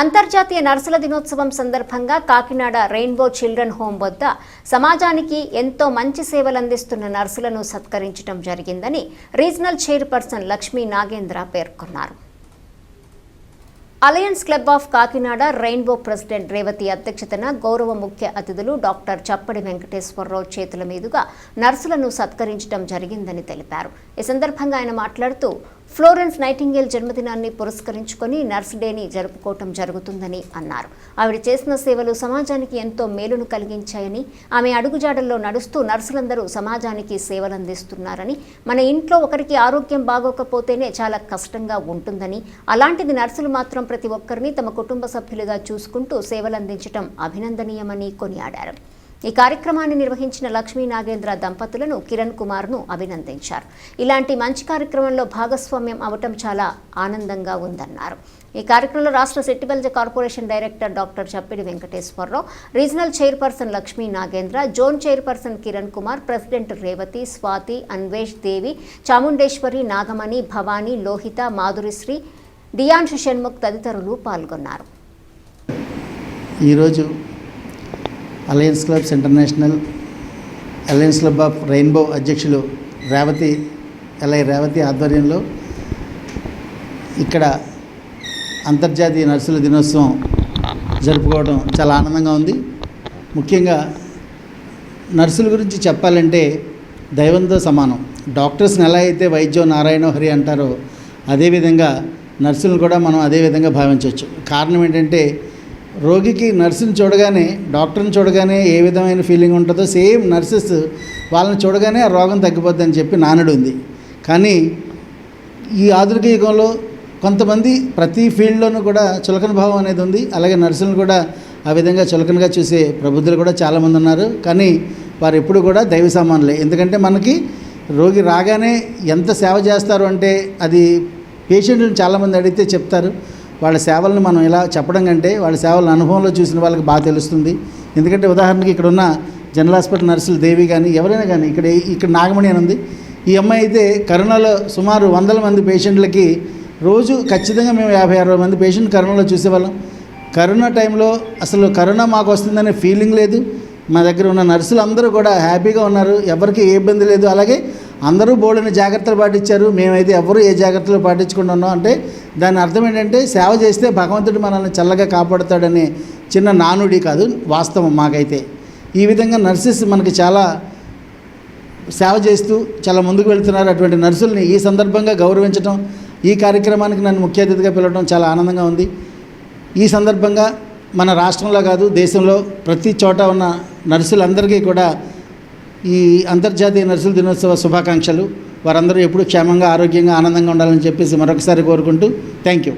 అంతర్జాతీయ నర్సుల దినోత్సవం సందర్భంగా కాకినాడ రెయిన్బో చిల్డ్రన్ హోమ్ వద్ద సమాజానికి ఎంతో మంచి సేవలు అందిస్తున్న నర్సులను సత్కరించడం జరిగిందని రీజనల్ చైర్పర్సన్ లక్ష్మీ నాగేంద్ర పేర్కొన్నారు. Alliance club of Kakinada rainbow president Revathi అధ్యక్షతన గౌరవ ముఖ్య అతిథులు డాక్టర్ చప్పడి వెంకటేశ్వరరావు చేతుల మీదుగా నర్సులను సత్కరించడం జరిగిందని తెలిపారు. ఈ సందర్భంగా ఆయన మాట్లాడుతూ ఫ్లోరెన్స్ నైటింగేల్ జన్మదినాన్ని పురస్కరించుకొని నర్స్ డేని జరుపుకోవటం జరుగుతుందని అన్నారు. ఆవిడ చేసిన సేవలు సమాజానికి ఎంతో మేలును కలిగించాయని, ఆమె అడుగుజాడల్లో నడుస్తూ నర్సులందరూ సమాజానికి సేవలు అందిస్తున్నారని, మన ఇంట్లో ఒకరికి ఆరోగ్యం బాగోకపోతేనే చాలా కష్టంగా ఉంటుందని, అలాంటిది నర్సులు మాత్రం ప్రతి ఒక్కరిని తమ కుటుంబ సభ్యులుగా చూసుకుంటూ సేవలు అందించడం అభినందనీయమని కొనియాడారు. ఈ కార్యక్రమాన్ని నిర్వహించిన లక్ష్మీ నాగేంద్ర దంపతులను కిరణ్ కుమార్ను అభినందించారు. ఇలాంటి మంచి కార్యక్రమంలో భాగస్వామ్యం అవటం చాలా ఆనందంగా ఉందన్నారు. ఈ కార్యక్రమంలో రాష్ట్ర Settibalija corporation director doctor Chappidi Venkateswararao, regional chairperson Lakshmi Nagendra, zone chairperson Kiran Kumar, president Revathi, Swathi, Anvesh, Devi, Chamundeswari, Nagamani, Bhavani, Lohitha, Madhurisri, Diyanshu Shanmukh తదితరులు పాల్గొన్నారు. ఈరోజు alliance clubs international alliance club of rainbow అధ్యక్షులు రేవతి ఆధ్వర్యంలో ఇక్కడ అంతర్జాతీయ నర్సుల దినోత్సవం జరుపుకోవడం చాలా ఆనందంగా ఉంది. ముఖ్యంగా నర్సుల గురించి చెప్పాలంటే దైవంతో సమానం. డాక్టర్స్ని ఎలా అయితే వైద్యో నారాయణో హరి అంటారో అదేవిధంగా నర్సులను కూడా మనం అదేవిధంగా భావించవచ్చు. కారణం ఏంటంటే రోగికి నర్సుని చూడగానే, డాక్టర్ని చూడగానే ఏ విధమైన ఫీలింగ్ ఉంటుందో సేమ్ నర్సెస్ వాళ్ళని చూడగానే ఆ రోగం తగ్గిపోద్ది అని చెప్పి నానుడు ఉంది. కానీ ఈ ఆధునిక యుగంలో కొంతమంది ప్రతి ఫీల్డ్లోనూ కూడా చులకన భావం అనేది ఉంది. అలాగే నర్సులను కూడా ఆ విధంగా చులకనగా చూసే ప్రబుద్ధులు కూడా చాలామంది ఉన్నారు. కానీ వారు ఎప్పుడు కూడా దైవ సమానులే. ఎందుకంటే మనకి రోగి రాగానే ఎంత సేవ చేస్తారు అంటే అది పేషెంట్లను చాలామంది అడిగితే చెప్తారు. వాళ్ళ సేవలను మనం ఇలా చెప్పడం కంటే వాళ్ళ సేవలను అనుభవంలో చూసిన వాళ్ళకి బాగా తెలుస్తుంది. ఎందుకంటే ఉదాహరణకి ఇక్కడ ఉన్న జనరల్ హాస్పిటల్ నర్సులు దేవి కానీ ఎవరైనా కానీ ఇక్కడ నాగమణి అని ఉంది. ఈ అమ్మాయి అయితే కరోనాలో సుమారు 100 మంది పేషెంట్లకి రోజు ఖచ్చితంగా మేము 50-60 మంది పేషెంట్ కరోనాలో చూసేవాళ్ళం. కరోనా టైంలో అసలు కరోనా మాకు వస్తుందనే ఫీలింగ్ లేదు. మా దగ్గర ఉన్న నర్సులు అందరూ కూడా హ్యాపీగా ఉన్నారు, ఎవరికి ఏ ఇబ్బంది లేదు. అలాగే అందరూ బోల్డని జాగ్రత్తలు పాటించారు. మేమైతే ఎవరు ఏ జాగ్రత్తలు పాటించకుండా ఉన్నాం అంటే దాని అర్థం ఏంటంటే సేవ చేస్తే భగవంతుడు మనల్ని చల్లగా కాపాడుతాడనే చిన్న నానుడి కాదు, వాస్తవం మాకైతే. ఈ విధంగా నర్సెస్ మనకి చాలా సేవ చేస్తూ చాలా ముందుకు వెళ్తున్నారు. అటువంటి నర్సుల్ని ఈ సందర్భంగా గౌరవించడం, ఈ కార్యక్రమానికి నన్ను ముఖ్య అతిథిగా పిలవడం చాలా ఆనందంగా ఉంది. ఈ సందర్భంగా మన రాష్ట్రంలో కాదు దేశంలో ప్రతి చోట ఉన్న నర్సులందరికీ కూడా ఈ అంతర్జాతీయ నర్సుల దినోత్సవ శుభాకాంక్షలు. వారందరూ ఎప్పుడూ క్షేమంగా, ఆరోగ్యంగా, ఆనందంగా ఉండాలని చెప్పేసి మరొకసారి కోరుకుంటూ థ్యాంక్ యూ.